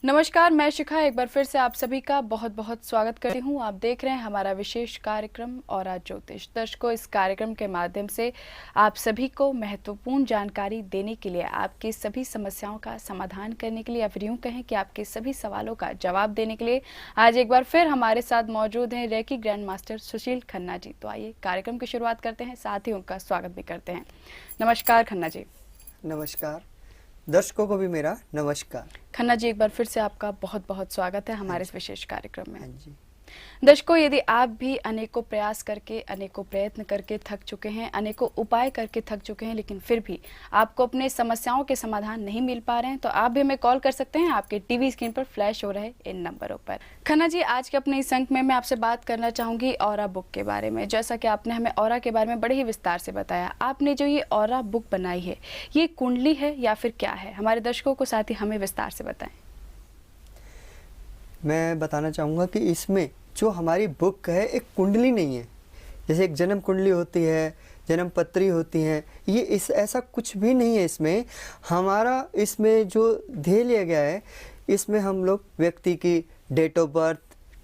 नमस्कार, मैं शिखा एक बार फिर से आप सभी का बहुत बहुत स्वागत करती हूँ। आप देख रहे हैं हमारा विशेष कार्यक्रम और आज ज्योतिष। दर्शकों, इस कार्यक्रम के माध्यम से आप सभी को महत्वपूर्ण जानकारी देने के लिए, आपकी सभी समस्याओं का समाधान करने के लिए, या फिर यूँ कहें कि आपके सभी सवालों का जवाब देने के लिए आज एक बार फिर हमारे साथ मौजूद हैं रेकी ग्रैंड मास्टर सुशील खन्ना जी। तो आइए कार्यक्रम की शुरुआत करते हैं, साथ ही उनका स्वागत भी करते हैं। नमस्कार खन्ना जी। नमस्कार, दर्शकों को भी मेरा नमस्कार। खन्ना जी, एक बार फिर से आपका बहुत बहुत स्वागत है हमारे इस विशेष कार्यक्रम में। हाँ जी। दर्शकों, यदि आप भी अनेकों प्रयास करके, अनेकों प्रयत्न करके थक चुके हैं, अनेकों उपाय करके थक चुके हैं, लेकिन फिर भी आपको अपने समस्याओं के समाधान नहीं मिल पा रहे हैं, तो आप भी हमें कॉल कर सकते हैं आपके टीवी स्क्रीन पर फ्लैश हो रहे इन नंबरों पर। खन्ना जी, आज के अपने इस अंक में मैं आपसे बात करना चाहूँगी ऑरा बुक के बारे में। जैसा कि आपने हमें ऑरा के बारे में बड़े ही विस्तार से बताया, आपने जो ये ऑरा बुक बनाई है, ये कुंडली है या फिर क्या है? हमारे दर्शकों को साथ ही हमें विस्तार से बताएं। मैं बताना चाहूँगा कि इसमें जो हमारी बुक है एक कुंडली नहीं है। जैसे एक जन्म कुंडली होती है, जन्म पत्री होती है, ये इस ऐसा कुछ भी नहीं है। इसमें हमारा इसमें जो ध्येय लिया गया है, इसमें हम लोग व्यक्ति की डेट ऑफ बर्थ,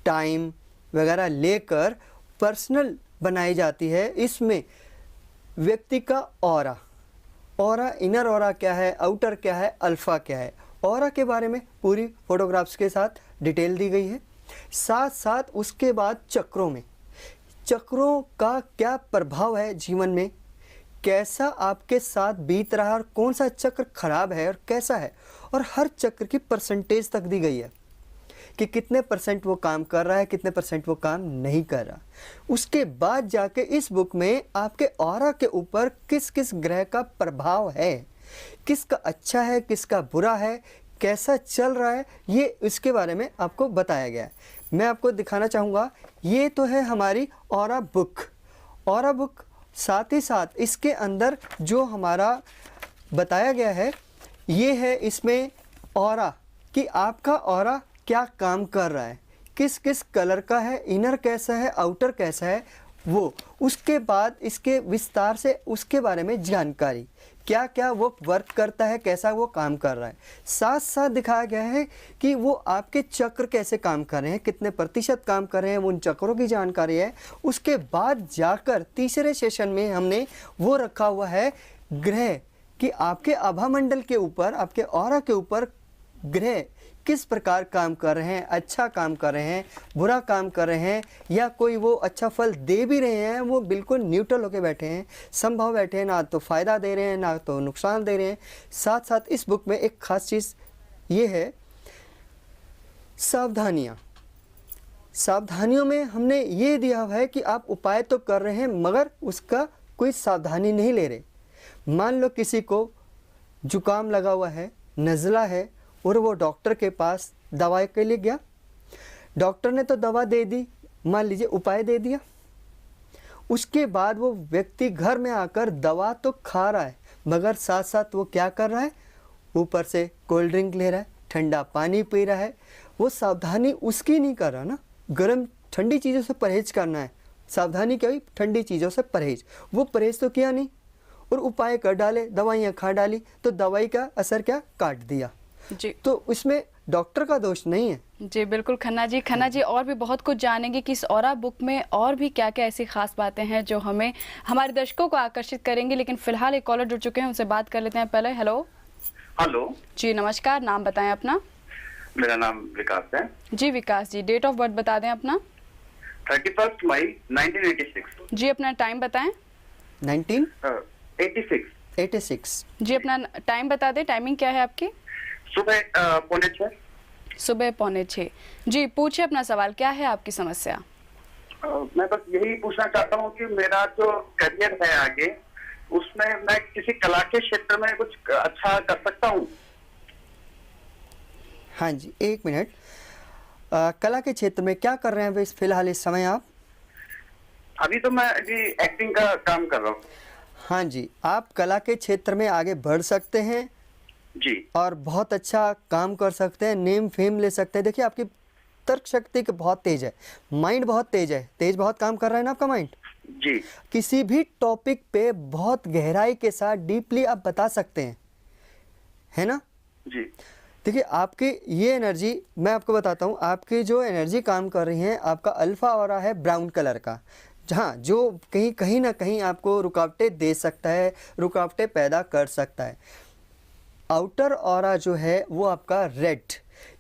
टाइम वगैरह लेकर पर्सनल बनाई जाती है। इसमें व्यक्ति का ऑरा, इनर ऑरा क्या है, आउटर क्या है, अल्फा क्या है, ऑरा के बारे में पूरी फोटोग्राफ्स के साथ डिटेल दी गई है। साथ साथ उसके बाद चक्रों का क्या प्रभाव है जीवन में, कैसा आपके साथ बीत रहा है और कौन सा चक्र खराब है और कैसा है, और हर चक्र की परसेंटेज तक दी गई है कि कितने परसेंट वो काम कर रहा है, कितने परसेंट वो काम नहीं कर रहा। उसके बाद जाके इस बुक में आपके ऑरा के ऊपर किस किस ग्रह का प्रभाव है, किसका अच्छा है, किसका बुरा है, कैसा चल रहा है, ये इसके बारे में आपको बताया गया है। मैं आपको दिखाना चाहूँगा, ये तो है हमारी ऑरा बुक। साथ ही साथ इसके अंदर जो हमारा बताया गया है, ये है इसमें ऑरा कि आपका ऑरा क्या काम कर रहा है, किस किस कलर का है, इनर कैसा है, आउटर कैसा है वो। उसके बाद इसके विस्तार से उसके बारे में जानकारी, क्या क्या वो वर्क करता है, कैसा वो काम कर रहा है। साथ साथ दिखाया गया है कि वो आपके चक्र कैसे काम कर रहे हैं, कितने प्रतिशत काम कर रहे हैं, वो उन चक्रों की जानकारी है। उसके बाद जाकर तीसरे सेशन में हमने वो रखा हुआ है ग्रह कि आपके आभा मंडल के ऊपर, आपके ऑरा के ऊपर ग्रह किस प्रकार काम कर रहे हैं, अच्छा काम कर रहे हैं, बुरा काम कर रहे हैं, या कोई वो अच्छा फल दे भी रहे हैं, वो बिल्कुल न्यूट्रल होके बैठे हैं, समभाव बैठे हैं, ना तो फ़ायदा दे रहे हैं ना तो नुकसान दे रहे हैं। साथ साथ इस बुक में एक ख़ास चीज़ ये है, सावधानियों में हमने ये दिया हुआ है कि आप उपाय तो कर रहे हैं मगर उसका कोई सावधानी नहीं ले रहे। मान लो किसी को जुकाम लगा हुआ है, नज़ला है, और वो डॉक्टर के पास दवाई के लिए गया, डॉक्टर ने तो दवा दे दी, मान लीजिए उपाय दे दिया। उसके बाद वो व्यक्ति घर में आकर दवा तो खा रहा है मगर साथ साथ वो क्या कर रहा है, ऊपर से कोल्ड ड्रिंक ले रहा है, ठंडा पानी पी रहा है। वो सावधानी उसकी नहीं कर रहा ना, गर्म ठंडी चीज़ों से परहेज करना है। सावधानी क्या हुई, ठंडी चीज़ों से परहेज। वो परहेज तो किया नहीं और उपाय कर डाले, दवाइयाँ खा डाली, तो दवाई का असर क्या, काट दिया जी। तो इसमें डॉक्टर का दोष नहीं है। जी बिल्कुल खन्ना जी, और भी बहुत कुछ जानेंगे कि इस ऑरा बुक में और भी क्या क्या ऐसी खास बातें हैं जो हमें, हमारे दर्शकों को आकर्षित करेंगी। लेकिन फिलहाल एक कॉलर जुड़ चुके हैं, उनसे बात कर लेते हैं पहले। हेलो जी, नमस्कार, नाम बताएं अपना। मेरा नाम विकास है। जी विकास जी, डेट ऑफ बर्थ बता दें अपना। 31 मई 1986। जी अपना टाइम बताएं। 1986। जी अपना टाइम बता दें, टाइमिंग क्या है आपकी? सुबह 5:45। सुबह 5:45। जी पूछिए अपना सवाल, क्या है आपकी समस्या? मैं बस यही पूछना चाहता हूँ कि मेरा जो करियर है आगे, उसमें मैं किसी कला के क्षेत्र में कुछ अच्छा कर सकता हूँ। हाँ जी, एक मिनट। कला के क्षेत्र में क्या कर रहे हैं फिलहाल इस समय आप? अभी तो मैं अभी एक्टिंग का काम कर रहा हूँ। हाँ जी, आप कला के क्षेत्र में आगे बढ़ सकते हैं जी, और बहुत अच्छा काम कर सकते हैं, नेम फेम ले सकते हैं। देखिए आपकी तर्क शक्ति बहुत तेज है, माइंड बहुत तेज है, बहुत काम कर रहा है ना आपका माइंड जी। किसी भी टॉपिक पे बहुत गहराई के साथ डीपली आप बता सकते हैं, है ना जी। देखिए आपके ये एनर्जी, मैं आपको बताता हूँ, आपकी जो एनर्जी काम कर रही है, आपका अल्फा ऑरा है ब्राउन कलर का, जहाँ जो कहीं ना कहीं आपको रुकावटें दे सकता है, रुकावटें पैदा कर सकता है। आउटर ऑरा जो है वो आपका रेड,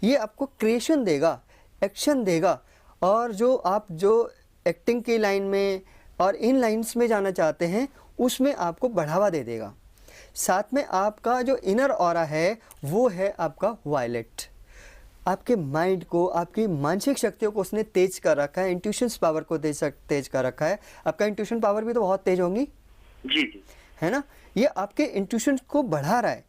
ये आपको क्रिएशन देगा, एक्शन देगा, और जो आप जो एक्टिंग की लाइन में और इन लाइंस में जाना चाहते हैं उसमें आपको बढ़ावा दे देगा। साथ में आपका जो इनर ऑरा है वो है आपका वायलेट, आपके माइंड को, आपकी मानसिक शक्तियों को उसने तेज कर रखा है, इंट्यूशंस पावर को तेज कर रखा है। आपका इंट्यूशन पावर भी तो बहुत तेज होंगी, जी जी। है ना। ये आपके इंट्यूशन को बढ़ा रहा है।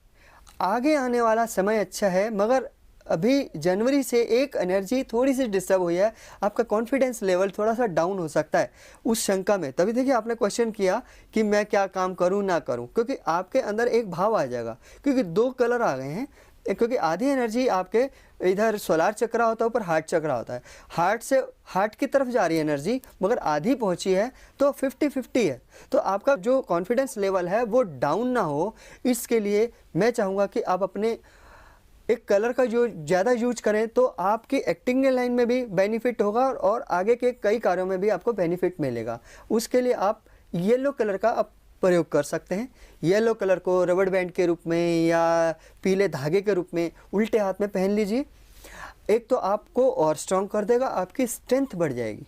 आगे आने वाला समय अच्छा है, मगर अभी जनवरी से एक एनर्जी थोड़ी सी डिस्टर्ब हुई है, आपका कॉन्फिडेंस लेवल थोड़ा सा डाउन हो सकता है उस शंका में। तभी देखिए आपने क्वेश्चन किया कि मैं क्या काम करूं ना करूं, क्योंकि आपके अंदर एक भाव आ जाएगा, क्योंकि दो कलर आ गए हैं। क्योंकि आधी एनर्जी आपके इधर सोलार चक्र होता है, ऊपर हार्ट चक्र होता है, हार्ट से हार्ट की तरफ जा रही है एनर्जी, मगर आधी पहुंची है तो 50-50 है। तो आपका जो कॉन्फिडेंस लेवल है वो डाउन ना हो, इसके लिए मैं चाहूँगा कि आप अपने एक कलर का जो ज़्यादा यूज करें तो आपकी एक्टिंग के लाइन में भी बेनिफिट होगा और आगे के कई कार्यों में भी आपको बेनिफिट मिलेगा। उसके लिए आप येलो कलर का आप प्रयोग कर सकते हैं। येलो कलर को रबड़ बैंड के रूप में या पीले धागे के रूप में उल्टे हाथ में पहन लीजिए। एक तो आपको और स्ट्रॉन्ग कर देगा, आपकी स्ट्रेंथ बढ़ जाएगी।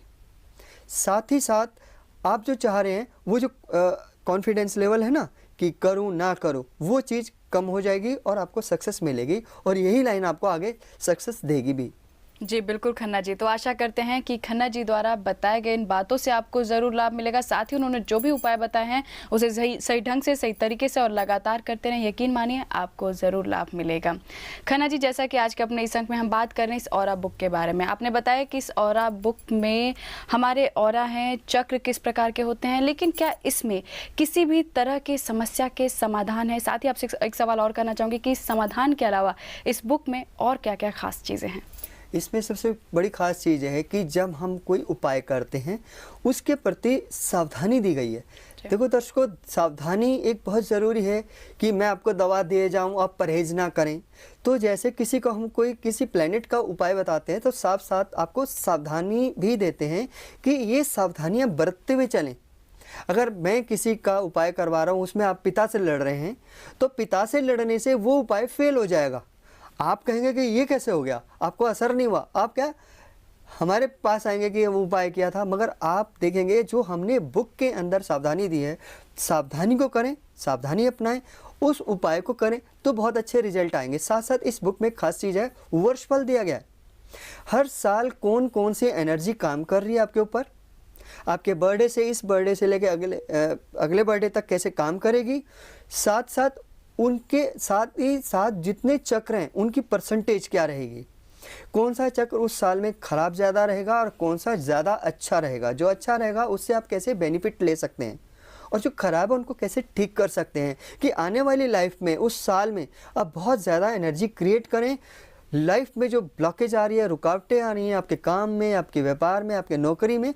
साथ ही साथ आप जो चाह रहे हैं वो जो कॉन्फिडेंस लेवल है ना कि करूं ना करूं, वो चीज़ कम हो जाएगी और आपको सक्सेस मिलेगी, और यही लाइन आपको आगे सक्सेस देगी भी। जी बिल्कुल खन्ना जी, तो आशा करते हैं कि खन्ना जी द्वारा बताए गए इन बातों से आपको ज़रूर लाभ मिलेगा। साथ ही उन्होंने जो भी उपाय बताए हैं उसे सही ढंग से, सही तरीके से और लगातार करते रहें, यकीन मानिए आपको ज़रूर लाभ मिलेगा। खन्ना जी, जैसा कि आज के अपने इस अंक में हम बात कर रहे हैं इस ऑरा बुक के बारे में, आपने बताया कि इस ऑरा बुक में हमारे ऑरा हैं, चक्र किस प्रकार के होते हैं, लेकिन क्या इसमें किसी भी तरह की समस्या के समाधान है? साथ ही आपसे एक सवाल और करना चाहूँगी कि इस समाधान के अलावा इस बुक में और क्या क्या खास चीज़ें हैं? इसमें सबसे बड़ी खास चीज़ है कि जब हम कोई उपाय करते हैं उसके प्रति सावधानी दी गई है। देखो दर्शकों, सावधानी एक बहुत ज़रूरी है कि मैं आपको दवा दिए जाऊं, आप परहेज ना करें। तो जैसे किसी को हम कोई किसी प्लेनेट का उपाय बताते हैं तो साथ साथ आपको सावधानी भी देते हैं कि ये सावधानियां बरतते हुए चलें। अगर मैं किसी का उपाय करवा रहा हूँ उसमें आप पिता से लड़ रहे हैं तो पिता से लड़ने से वो उपाय फेल हो जाएगा। आप कहेंगे कि ये कैसे हो गया, आपको असर नहीं हुआ, आप क्या हमारे पास आएंगे कि वो उपाय किया था। मगर आप देखेंगे जो हमने बुक के अंदर सावधानी दी है, सावधानी को करें, सावधानी अपनाएं, उस उपाय को करें तो बहुत अच्छे रिजल्ट आएंगे। साथ साथ इस बुक में एक खास चीज़ है, वर्षफल दिया गया है। हर साल कौन कौन सी एनर्जी काम कर रही है आपके ऊपर, आपके बर्थडे से इस बर्थडे से लेके अगले बर्थडे तक कैसे काम करेगी। साथ साथ उनके साथ ही साथ जितने चक्र हैं उनकी परसेंटेज क्या रहेगी, कौन सा चक्र उस साल में खराब ज़्यादा रहेगा और कौन सा ज़्यादा अच्छा रहेगा। जो अच्छा रहेगा उससे आप कैसे बेनिफिट ले सकते हैं और जो खराब है उनको कैसे ठीक कर सकते हैं कि आने वाली लाइफ में उस साल में आप बहुत ज़्यादा एनर्जी क्रिएट करें। लाइफ में जो ब्लॉकेज आ रही है, रुकावटें आ रही हैं आपके काम में, आपके व्यापार में, आपके नौकरी में,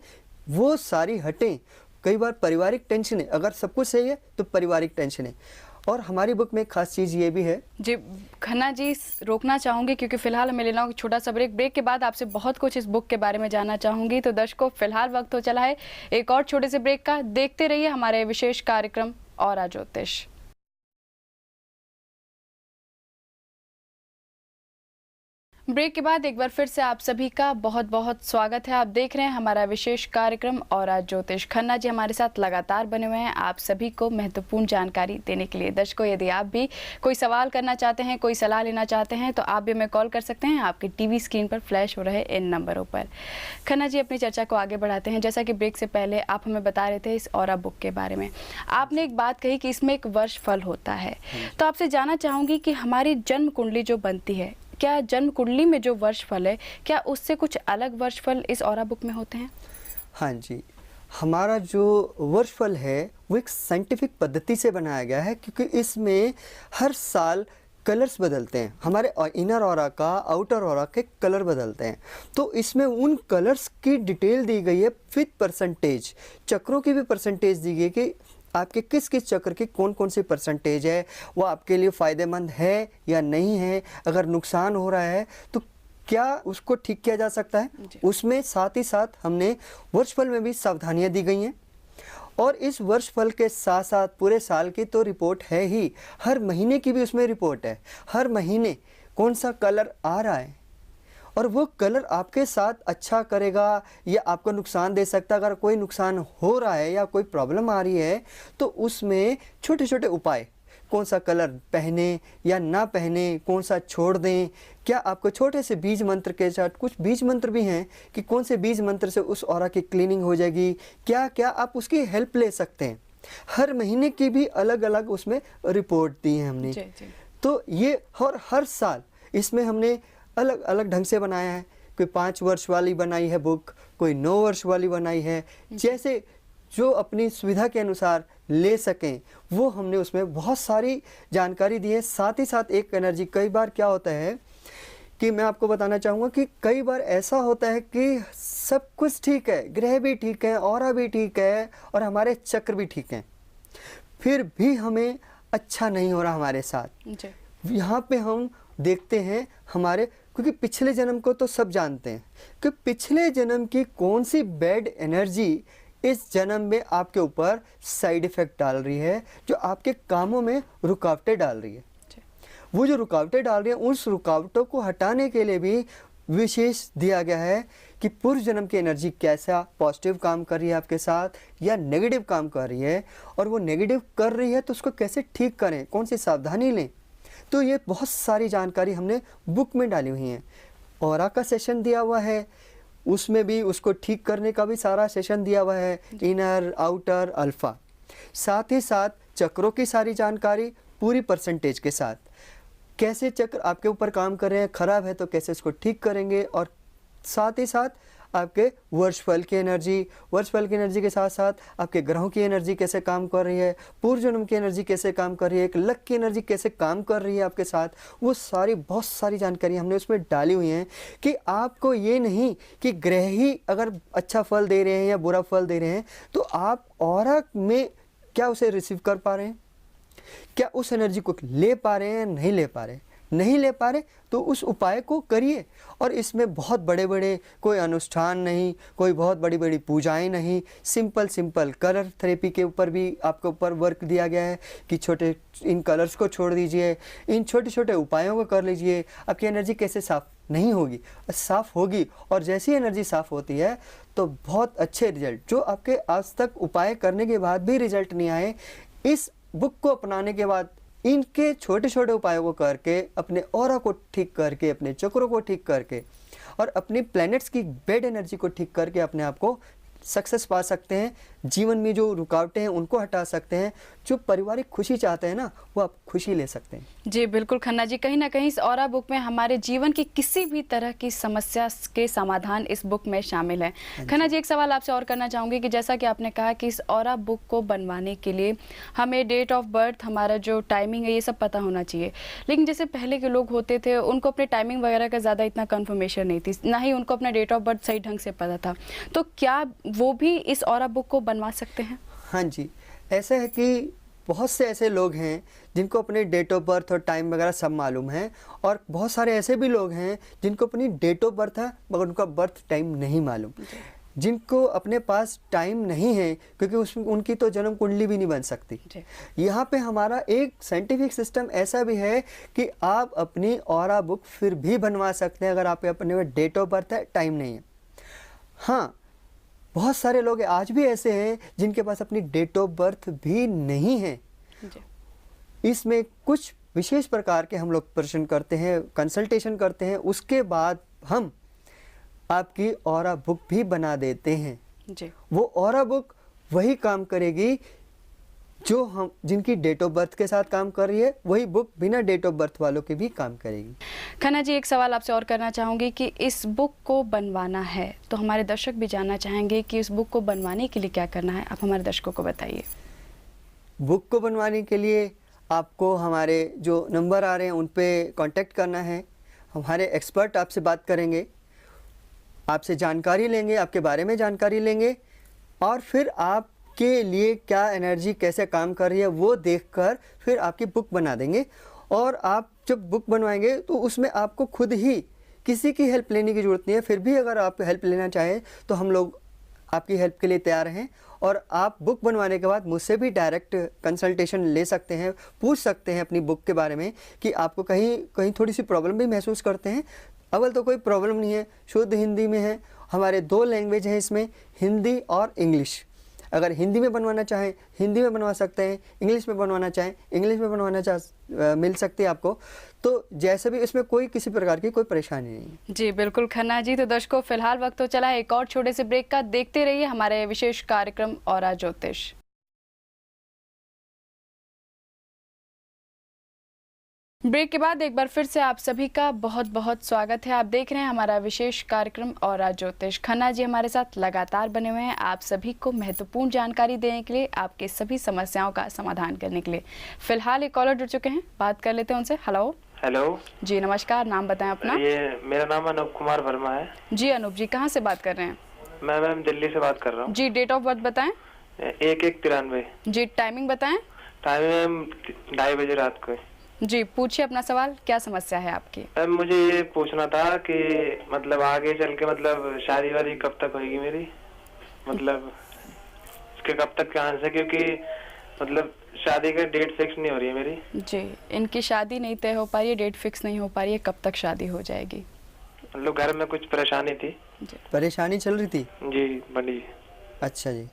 वो सारी हटें। कई बार पारिवारिक टेंशन है, अगर सब कुछ सही है तो पारिवारिक टेंशन है। और हमारी बुक में एक खास चीज़ ये भी है। जी खन्ना जी, रोकना चाहूँगी क्योंकि फिलहाल हमें लेना होगा छोटा सा ब्रेक के बाद आपसे बहुत कुछ इस बुक के बारे में जानना चाहूँगी। तो दर्शकों, फिलहाल वक्त हो चला है एक और छोटे से ब्रेक का। देखते रहिए हमारे विशेष कार्यक्रम ऑरा ज्योतिष। ब्रेक के बाद एक बार फिर से आप सभी का बहुत बहुत स्वागत है। आप देख रहे हैं हमारा विशेष कार्यक्रम ऑरा ज्योतिष। खन्ना जी हमारे साथ लगातार बने हुए हैं आप सभी को महत्वपूर्ण जानकारी देने के लिए। दर्शकों, यदि आप भी कोई सवाल करना चाहते हैं, कोई सलाह लेना चाहते हैं तो आप भी हमें कॉल कर सकते हैं आपके टीवी स्क्रीन पर फ्लैश हो रहे इन नंबरों पर। खन्ना जी, अपनी चर्चा को आगे बढ़ाते हैं। जैसा कि ब्रेक से पहले आप हमें बता रहे थे इस ऑरा बुक के बारे में, आपने एक बात कही कि इसमें एक वर्ष फल होता है। तो आपसे जानना चाहूँगी कि हमारी जन्म कुंडली जो बनती है, क्या जन्म कुंडली में जो वर्ष फल है, क्या उससे कुछ अलग वर्ष फल इस ऑरा बुक में होते हैं? हाँ जी, हमारा जो वर्ष फल है वो एक साइंटिफिक पद्धति से बनाया गया है, क्योंकि इसमें हर साल कलर्स बदलते हैं। हमारे इनर ऑरा का, आउटर ऑरा के कलर बदलते हैं। तो इसमें उन कलर्स की डिटेल दी गई है विद परसेंटेज, चक्रों की भी परसेंटेज दी गई कि आपके किस किस चक्र की कौन कौन सी परसेंटेज है, वो आपके लिए फ़ायदेमंद है या नहीं है, अगर नुकसान हो रहा है तो क्या उसको ठीक किया जा सकता है। उसमें साथ ही साथ हमने वर्षफल में भी सावधानियां दी गई हैं, और इस वर्षफल के साथ साथ पूरे साल की तो रिपोर्ट है ही, हर महीने की भी उसमें रिपोर्ट है। हर महीने कौन सा कलर आ रहा है और वो कलर आपके साथ अच्छा करेगा या आपको नुकसान दे सकता है। अगर कोई नुकसान हो रहा है या कोई प्रॉब्लम आ रही है तो उसमें छोटे छोटे उपाय, कौन सा कलर पहने या ना पहने, कौन सा छोड़ दें, क्या आपको छोटे से बीज मंत्र के साथ, कुछ बीज मंत्र भी हैं कि कौन से बीज मंत्र से उस ऑरा की क्लीनिंग हो जाएगी, क्या क्या आप उसकी हेल्प ले सकते हैं। हर महीने की भी अलग अलग उसमें रिपोर्ट दी है हमने। तो ये और हर साल इसमें हमने अलग अलग ढंग से बनाया है। कोई 5 वर्ष वाली बनाई है बुक, कोई 9 वर्ष वाली बनाई है, जैसे जो अपनी सुविधा के अनुसार ले सकें वो हमने उसमें बहुत सारी जानकारी दी है। साथ ही साथ एक एनर्जी, कई बार क्या होता है कि मैं आपको बताना चाहूँगा कि कई बार ऐसा होता है कि सब कुछ ठीक है, ग्रह भी ठीक है, ऑरा भी ठीक है और हमारे चक्र भी ठीक हैं, फिर भी हमें अच्छा नहीं हो रहा हमारे साथ। यहाँ पे हम देखते हैं हमारे, क्योंकि पिछले जन्म को तो सब जानते हैं कि पिछले जन्म की कौन सी बैड एनर्जी इस जन्म में आपके ऊपर साइड इफ़ेक्ट डाल रही है, जो आपके कामों में रुकावटें डाल रही है। वो जो रुकावटें डाल रही है, उस रुकावटों को हटाने के लिए भी विशेष दिया गया है कि पूर्व जन्म की एनर्जी कैसा पॉजिटिव काम कर रही है आपके साथ या नेगेटिव काम कर रही है, और वो नेगेटिव कर रही है तो उसको कैसे ठीक करें, कौन सी सावधानी लें। तो ये बहुत सारी जानकारी हमने बुक में डाली हुई है। ऑरा का सेशन दिया हुआ है, उसमें भी उसको ठीक करने का भी सारा सेशन दिया हुआ है, इनर आउटर अल्फा। साथ ही साथ चक्रों की सारी जानकारी पूरी परसेंटेज के साथ, कैसे चक्र आपके ऊपर काम कर रहे हैं, खराब है तो कैसे इसको ठीक करेंगे, और साथ ही साथ आपके वर्षफल की एनर्जी के साथ साथ आपके ग्रहों की एनर्जी कैसे काम कर रही है, पूर्व जन्म की एनर्जी कैसे काम कर रही है, एक लक की एनर्जी कैसे काम कर रही है आपके साथ, वो सारी बहुत सारी जानकारी हमने उसमें डाली हुई हैं कि आपको ये नहीं कि ग्रह ही अगर अच्छा फल दे रहे हैं या बुरा फल दे रहे हैं तो आप ऑरा में क्या उसे रिसीव कर पा रहे हैं, क्या उस एनर्जी को ले पा रहे हैं, नहीं ले पा रहे तो उस उपाय को करिए। और इसमें बहुत बड़े बड़े कोई अनुष्ठान नहीं, कोई बहुत बड़ी बड़ी पूजाएं नहीं, सिंपल कलर थेरेपी के ऊपर भी आपके ऊपर वर्क दिया गया है कि छोटे इन कलर्स को छोड़ दीजिए, इन छोटे छोटे उपायों को कर लीजिए। आपकी एनर्जी कैसे साफ नहीं होगी, साफ होगी, और जैसी एनर्जी साफ होती है तो बहुत अच्छे रिजल्ट, जो आपके आज तक उपाय करने के बाद भी रिजल्ट नहीं आए, इस बुक को अपनाने के बाद इनके छोटे छोटे उपायों को करके अपने ऑरा को ठीक करके, अपने चक्रों को ठीक करके और अपनी प्लैनेट्स की बैड एनर्जी को ठीक करके अपने आप को सक्सेस पा सकते हैं। जीवन में जो रुकावटें हैं उनको हटा सकते हैं, जो पारिवारिक खुशी चाहते हैं ना वो आप खुशी ले सकते हैं। जी बिल्कुल खन्ना जी, कहीं ना कहीं इस ऑरा बुक में हमारे जीवन की किसी भी तरह की समस्या के समाधान इस बुक में शामिल है। खन्ना जी, एक सवाल आपसे और करना चाहूँगी कि जैसा कि आपने कहा कि इस ऑरा बुक को बनवाने के लिए हमें डेट ऑफ बर्थ, हमारा जो टाइमिंग है, ये सब पता होना चाहिए, लेकिन जैसे पहले के लोग होते थे उनको अपने टाइमिंग वगैरह का ज़्यादा इतना कन्फर्मेशन नहीं थी, ना ही उनको अपना डेट ऑफ बर्थ सही ढंग से पता था, तो क्या वो भी इस ऑरा बुक को बनवा सकते हैं? हाँ जी, ऐसा है कि बहुत से ऐसे लोग हैं जिनको अपने डेट ऑफ बर्थ और टाइम वगैरह सब मालूम है, और बहुत सारे ऐसे भी लोग हैं जिनको अपनी डेट ऑफ बर्थ है मगर उनका बर्थ टाइम नहीं मालूम। जिनको अपने पास टाइम नहीं है क्योंकि उनकी तो जन्म कुंडली भी नहीं बन सकती। यहाँ पे हमारा एक साइंटिफिक सिस्टम ऐसा भी है कि आप अपनी ऑरा बुक फिर भी बनवा सकते हैं अगर आप अपने डेट ऑफ बर्थ है, टाइम नहीं है। हाँ, बहुत सारे लोग आज भी ऐसे हैं जिनके पास अपनी डेट ऑफ बर्थ भी नहीं है। इसमें कुछ विशेष प्रकार के हम लोग प्रश्न करते हैं, कंसल्टेशन करते हैं, उसके बाद हम आपकी ऑरा बुक भी बना देते हैं। वो ऑरा बुक वही काम करेगी जो हम जिनकी डेट ऑफ बर्थ के साथ काम कर रही है, वही बुक बिना डेट ऑफ बर्थ वालों की भी काम करेगी। खन्ना जी, एक सवाल आपसे और करना चाहूँगी कि इस बुक को बनवाना है तो हमारे दर्शक भी जानना चाहेंगे कि इस बुक को बनवाने के लिए क्या करना है, आप हमारे दर्शकों को बताइए। बुक को बनवाने के लिए आपको हमारे जो नंबर आ रहे हैं उन पे कांटेक्ट करना है। हमारे एक्सपर्ट आपसे बात करेंगे, आपसे जानकारी लेंगे, आपके बारे में जानकारी लेंगे, और फिर आप आपके लिए क्या एनर्जी कैसे काम कर रही है वो देखकर फिर आपकी बुक बना देंगे। और आप जब बुक बनवाएंगे तो उसमें आपको खुद ही किसी की हेल्प लेने की ज़रूरत नहीं है। फिर भी अगर आप हेल्प लेना चाहें तो हम लोग आपकी हेल्प के लिए तैयार हैं। और आप बुक बनवाने के बाद मुझसे भी डायरेक्ट कंसल्टेशन ले सकते हैं, पूछ सकते हैं अपनी बुक के बारे में कि आपको कहीं थोड़ी सी प्रॉब्लम भी महसूस करते हैं। अव्वल तो कोई प्रॉब्लम नहीं है, शुद्ध हिंदी में है। हमारे 2 लैंग्वेज हैं इसमें, हिंदी और इंग्लिश। अगर हिंदी में बनवाना चाहें हिंदी में बनवा सकते हैं, इंग्लिश में बनवाना चाहें इंग्लिश में मिल सकती है आपको। तो जैसे भी इसमें कोई किसी प्रकार की कोई परेशानी नहीं। जी बिल्कुल खन्ना जी। तो दर्शकों फिलहाल वक्त तो चला है एक और छोटे से ब्रेक का। देखते रहिए हमारे विशेष कार्यक्रम और ज्योतिष। ब्रेक के बाद एक बार फिर से आप सभी का बहुत बहुत स्वागत है। आप देख रहे हैं हमारा विशेष कार्यक्रम और ज्योतिष। खन्ना जी हमारे साथ लगातार बने हुए हैं आप सभी को महत्वपूर्ण जानकारी देने के लिए, आपके सभी समस्याओं का समाधान करने के लिए। फिलहाल एक कॉलर जुड़ चुके हैं, बात कर लेते हैं उनसे। हेलो। हेलो जी नमस्कार, नाम बताएं अपना। ये मेरा नाम अनूप कुमार वर्मा है। जी अनूप जी, कहाँ से बात कर रहे हैं? मैं मैम दिल्ली से बात कर रहा हूँ। जी डेट ऑफ बर्थ बताएं। 1193। जी टाइमिंग बताएं। टाइम मैम 2:30 बजे रात को। जी पूछिए अपना सवाल, क्या समस्या है आपकी? मैम मुझे ये पूछना था कि मतलब आगे चल के मतलब शादी वादी कब तक होगी मेरी, मतलब इसके कब तक चांस है, क्योंकि मतलब शादी का डेट फिक्स नहीं हो रही है मेरी। जी इनकी शादी नहीं तय हो पा रही है, डेट फिक्स नहीं हो पा रही है, कब तक शादी हो जाएगी? मतलब घर में कुछ परेशानी थी। परेशानी चल रही थी? जी बड़ी। अच्छा जी।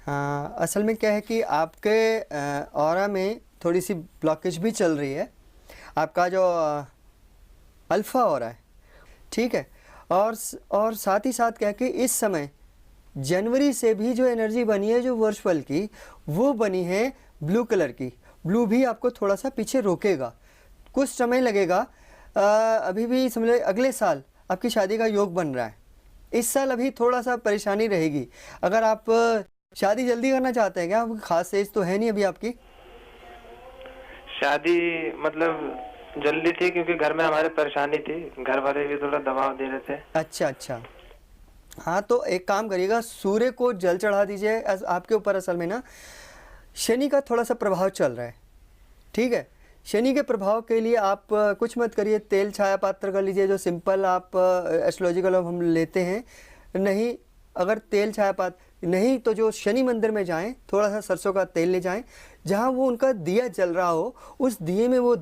हाँ, असल में क्या है कि आपके ऑरा में थोड़ी सी ब्लॉकेज भी चल रही है। आपका जो अल्फ़ा ऑरा है, ठीक है। और साथ ही साथ क्या है कि इस समय जनवरी से भी जो एनर्जी बनी है, जो वर्चुअल की, वो बनी है ब्लू कलर की। ब्लू भी आपको थोड़ा सा पीछे रोकेगा, कुछ समय लगेगा। अभी भी समझ लो अगले साल आपकी शादी का योग बन रहा है। इस साल अभी थोड़ा सा परेशानी रहेगी। अगर आप शादी जल्दी करना चाहते हैं, क्या खास एज तो है नहीं अभी आपकी? शादी मतलब जल्दी थी क्योंकि घर में हमारे परेशानी थी, घर वाले भी थोड़ा दबाव दे रहे थे। अच्छा अच्छा। हाँ तो एक काम करिएगा, सूर्य को जल चढ़ा दीजिए। आपके ऊपर असल में ना शनि का थोड़ा सा प्रभाव चल रहा है, ठीक है। शनि के प्रभाव के लिए आप कुछ मत करिए, तेल छाया पात्र कर लीजिए, जो सिंपल आप एस्ट्रोलॉजिकल हम लेते हैं। नहीं, अगर तेल छाया पात्र नहीं तो जो शनि मंदिर में जाएं, थोड़ा सा सरसों का तेल ले जाएं, जहां वो उनका दिया जल रहा हो उस दिए में वो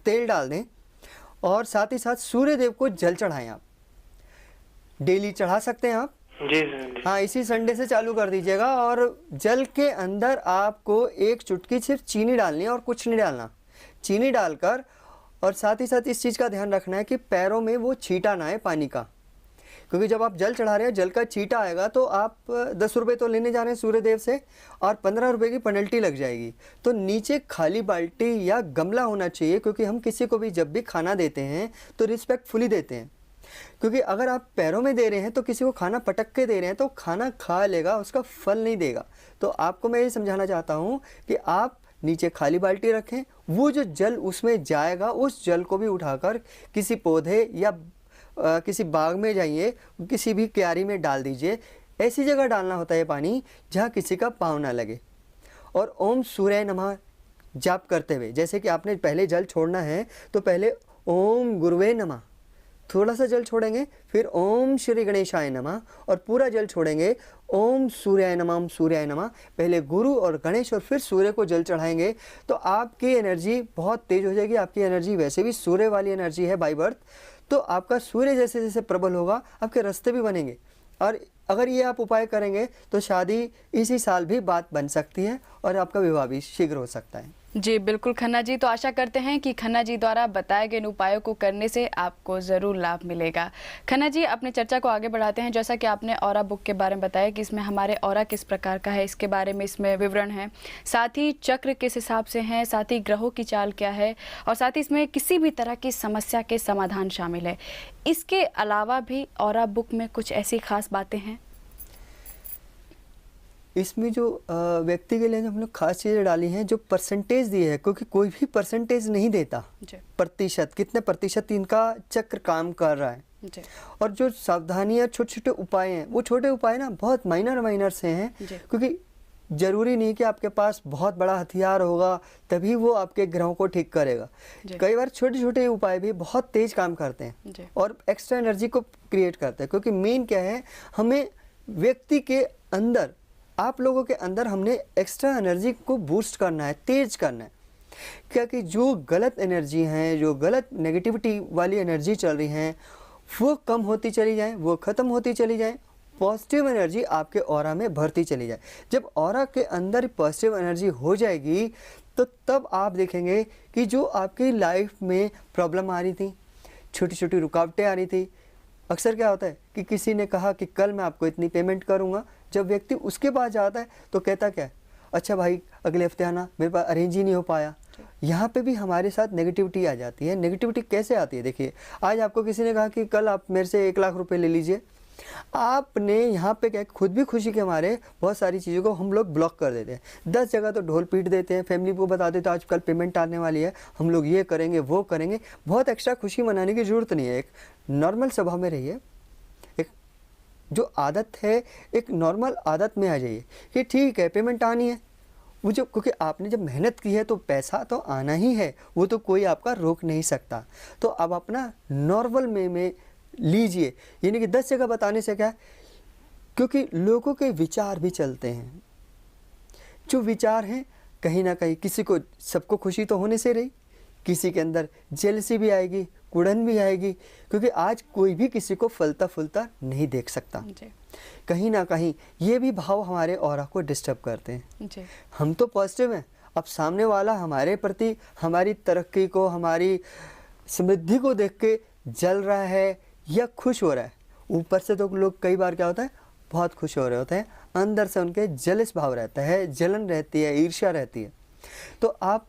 तेल डाल दें। और साथ ही साथ सूर्य देव को जल चढ़ाएं। आप डेली चढ़ा सकते हैं आप। जी सर। हाँ, इसी संडे से चालू कर दीजिएगा। और जल के अंदर आपको एक चुटकी सिर्फ चीनी डालनी है और कुछ नहीं डालना। चीनी डालकर, और साथ ही साथ इस चीज़ का ध्यान रखना है कि पैरों में वो छींटा ना आए पानी का, क्योंकि जब आप जल चढ़ा रहे हैं जल का छींटा आएगा तो आप 10 रुपये तो लेने जा रहे हैं सूर्य देव से और 15 रुपये की पेनल्टी लग जाएगी। तो नीचे खाली बाल्टी या गमला होना चाहिए, क्योंकि हम किसी को भी जब भी खाना देते हैं तो रिस्पेक्टफुली देते हैं। क्योंकि अगर आप पैरों में दे रहे हैं तो किसी को खाना पटक के दे रहे हैं तो खाना खा लेगा, उसका फल नहीं देगा। तो आपको मैं ये समझाना चाहता हूँ कि आप नीचे खाली बाल्टी रखें, वो जो जल उसमें जाएगा उस जल को भी उठाकर किसी पौधे या किसी बाग में जाइए, किसी भी क्यारी में डाल दीजिए। ऐसी जगह डालना होता है पानी जहाँ किसी का पाँव ना लगे। और ओम सूर्य नमः जाप करते हुए, जैसे कि आपने पहले जल छोड़ना है तो पहले ओम गुरुवे नमः थोड़ा सा जल छोड़ेंगे, फिर ओम श्री गणेशाय नमः और पूरा जल छोड़ेंगे ओम सूर्याय नमः, ओम सूर्याय नमः। पहले गुरु और गणेश और फिर सूर्य को जल चढ़ाएंगे तो आपकी एनर्जी बहुत तेज हो जाएगी। आपकी एनर्जी वैसे भी सूर्य वाली एनर्जी है बाय बर्थ, तो आपका सूर्य जैसे जैसे प्रबल होगा आपके रास्ते भी बनेंगे। और अगर ये आप उपाय करेंगे तो शादी इसी साल भी बात बन सकती है और आपका विवाह भी शीघ्र हो सकता है। जी बिल्कुल खन्ना जी, तो आशा करते हैं कि खन्ना जी द्वारा बताए गए इन उपायों को करने से आपको ज़रूर लाभ मिलेगा। खन्ना जी अपने चर्चा को आगे बढ़ाते हैं। जैसा कि आपने ऑरा बुक के बारे में बताया कि इसमें हमारे ऑरा किस प्रकार का है, इसके बारे में इसमें विवरण है, साथ ही चक्र किस हिसाब से हैं, साथ ही ग्रहों की चाल क्या है, और साथ ही इसमें किसी भी तरह की समस्या के समाधान शामिल है। इसके अलावा भी ऑरा बुक में कुछ ऐसी खास बातें हैं? इसमें जो व्यक्ति के लिए जो हम लोग खास चीज़ें डाली हैं, जो परसेंटेज दी है, क्योंकि कोई भी परसेंटेज नहीं देता प्रतिशत, कितने प्रतिशत इनका चक्र काम कर रहा है, जी। और जो सावधानियां छोटे छोटे उपाय हैं, वो छोटे उपाय ना बहुत माइनर से हैं, जी। क्योंकि जरूरी नहीं कि आपके पास बहुत बड़ा हथियार होगा तभी वो आपके ग्रहों को ठीक करेगा। जी। कई बार छोटे छोटे उपाय भी बहुत तेज काम करते हैं जी। और एक्स्ट्रा एनर्जी को क्रिएट करते हैं। क्योंकि मेन क्या है, हमें व्यक्ति के अंदर, आप लोगों के अंदर हमने एक्स्ट्रा एनर्जी को बूस्ट करना है, तेज करना है। क्योंकि जो गलत एनर्जी हैं, जो गलत नेगेटिविटी वाली एनर्जी चल रही हैं, वो कम होती चली जाए, वो ख़त्म होती चली जाए, पॉजिटिव एनर्जी आपके ऑरा में भरती चली जाए। जब ऑरा के अंदर पॉजिटिव एनर्जी हो जाएगी तो तब आप देखेंगे कि जो आपकी लाइफ में प्रॉब्लम आ रही थी, छोटी छोटी रुकावटें आ रही थी, अक्सर क्या होता है कि किसी ने कहा कि कल मैं आपको इतनी पेमेंट करूंगा, जब व्यक्ति उसके पास जाता है तो कहता क्या है, अच्छा भाई अगले हफ्ते आना, मेरे पास अरेंज ही नहीं हो पाया। यहाँ पे भी हमारे साथ नेगेटिविटी आ जाती है। नेगेटिविटी कैसे आती है, देखिए आज आपको किसी ने कहा कि कल आप मेरे से 1 लाख रुपए ले लीजिए, आपने यहाँ पे क्या, खुद भी खुशी के मारे बहुत सारी चीज़ों को हम लोग ब्लॉक कर देते हैं। 10 जगह तो ढोल पीट देते हैं, फैमिली को बता देते हैं आज कल पेमेंट आने वाली है, हम लोग ये करेंगे वो करेंगे। बहुत एक्स्ट्रा खुशी मनाने की ज़रूरत नहीं है। एक नॉर्मल स्वभाव में रहिए, एक जो आदत है एक नॉर्मल आदत में आ जाइए कि ठीक है पेमेंट आनी है, वो जो, क्योंकि आपने जब मेहनत की है तो पैसा तो आना ही है, वो तो कोई आपका रोक नहीं सकता। तो अब अपना नॉर्मल में लीजिए, यानी कि 10 जगह बताने से क्या है, क्योंकि लोगों के विचार भी चलते हैं। जो विचार हैं कहीं ना कहीं किसी को, सबको खुशी तो होने से रही, किसी के अंदर जेलसी भी आएगी, कुड़न भी आएगी, क्योंकि आज कोई भी किसी को फलता फूलता नहीं देख सकता। जी। कहीं ना कहीं ये भी भाव हमारे ऑरा को डिस्टर्ब करते हैं। जी। हम तो पॉजिटिव हैं, अब सामने वाला हमारे प्रति, हमारी तरक्की को, हमारी समृद्धि को देख के जल रहा है या खुश हो रहा है। ऊपर से तो लोग कई बार क्या होता है, बहुत खुश हो रहे होते हैं, अंदर से उनके जलिस भाव रहता है, जलन रहती है, ईर्ष्या रहती है। तो आप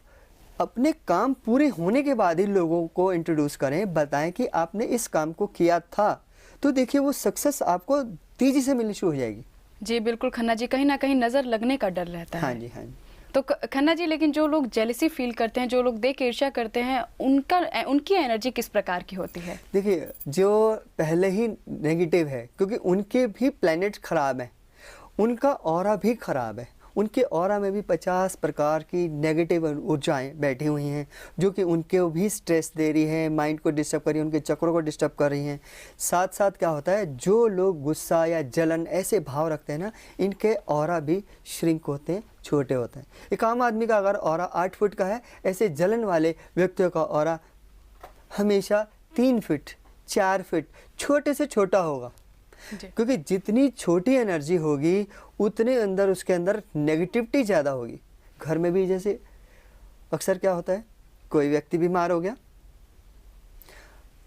अपने काम पूरे होने के बाद ही लोगों को इंट्रोड्यूस करें, बताएं कि आपने इस काम को किया था, तो देखिए वो सक्सेस आपको तेजी से मिलनी शुरू हो जाएगी। जी बिल्कुल खन्ना जी, कहीं ना कहीं नज़र लगने का डर रहता है। हाँ जी, हाँ जी। तो खन्ना जी, लेकिन जो लोग जेलसी फील करते हैं, जो लोग देख के ईर्ष्या करते हैं, उनकी एनर्जी किस प्रकार की होती है? देखिए जो पहले ही नेगेटिव है, क्योंकि उनके भी प्लैनेट खराब हैं, उनका ऑरा भी खराब है, उनके ऑरा में भी 50 प्रकार की नेगेटिव ऊर्जाएं बैठी हुई हैं, जो कि उनके भी स्ट्रेस दे रही हैं, माइंड को डिस्टर्ब कर रही हैं, उनके चक्रों को डिस्टर्ब कर रही हैं। साथ साथ क्या होता है, जो लोग गुस्सा या जलन ऐसे भाव रखते हैं ना, इनके ऑरा भी श्रिंक होते हैं, छोटे होते हैं। एक आम आदमी का अगर ऑरा 8 फुट का है, ऐसे जलन वाले व्यक्तियों का ऑरा हमेशा 3 फीट 4 फीट छोटे से छोटा होगा। क्योंकि जितनी छोटी एनर्जी होगी उतने अंदर, उसके अंदर नेगेटिविटी ज़्यादा होगी। घर में भी जैसे अक्सर क्या होता है, कोई व्यक्ति बीमार हो गया,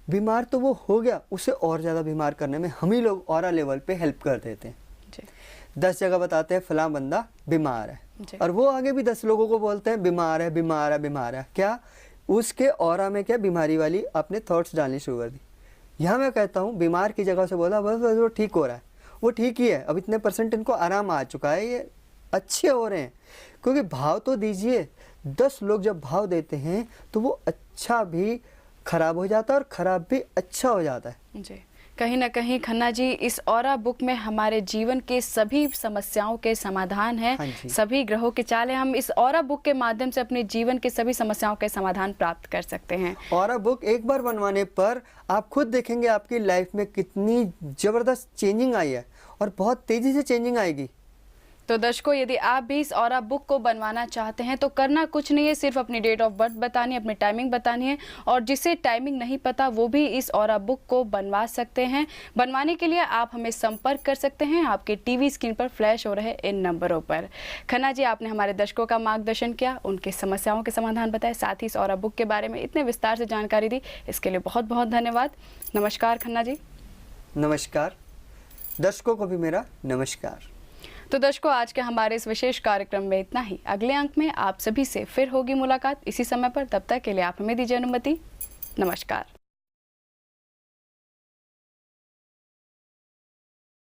बीमार तो वो हो गया, उसे और ज़्यादा बीमार करने में हम ही लोग ऑरा लेवल पे हेल्प कर देते हैं। जी। 10 जगह बताते हैं फलां बंदा बीमार है, और वो आगे भी 10 लोगों को बोलते हैं बीमार है बीमार है बीमार है। क्या उसके ऑरा में क्या बीमारी वाली आपने थॉट्स डालनी शुरू कर दी। यहाँ मैं कहता हूँ बीमार की जगह से बोला बस वो ठीक हो रहा है, वो ठीक ही है, अब इतने % इनको आराम आ चुका है, ये अच्छे हो रहे हैं। क्योंकि भाव तो दीजिए, 10 लोग जब भाव देते हैं तो वो अच्छा भी खराब हो जाता है और खराब भी अच्छा हो जाता है। जी, कहीं ना कहीं खन्ना जी, इस ऑरा बुक में हमारे जीवन के सभी समस्याओं के समाधान है। हाँ, सभी ग्रहों के चाल है। हम इस ऑरा बुक के माध्यम से अपने जीवन के सभी समस्याओं के समाधान प्राप्त कर सकते हैं। ऑरा बुक एक बार बनवाने पर आप खुद देखेंगे आपकी लाइफ में कितनी ज़बरदस्त चेंजिंग आई है, और बहुत तेज़ी से चेंजिंग आएगी। तो दर्शकों, यदि आप भी इस ऑरा बुक को बनवाना चाहते हैं तो करना कुछ नहीं है, सिर्फ अपनी डेट ऑफ बर्थ बतानी है, अपनी टाइमिंग बतानी है, और जिसे टाइमिंग नहीं पता वो भी इस ऑरा बुक को बनवा सकते हैं। बनवाने के लिए आप हमें संपर्क कर सकते हैं आपके टीवी स्क्रीन पर फ्लैश हो रहे इन नंबरों पर। खन्ना जी, आपने हमारे दर्शकों का मार्गदर्शन किया, उनके समस्याओं के समाधान बताए, साथ ही इस ऑरा बुक के बारे में इतने विस्तार से जानकारी दी, इसके लिए बहुत बहुत धन्यवाद। नमस्कार खन्ना जी। नमस्कार, दर्शकों को भी मेरा नमस्कार। तो दर्शकों, आज के हमारे इस विशेष कार्यक्रम में इतना ही। अगले अंक में आप सभी से फिर होगी मुलाकात इसी समय पर। तब तक के लिए आप हमें दीजिए अनुमति। नमस्कार।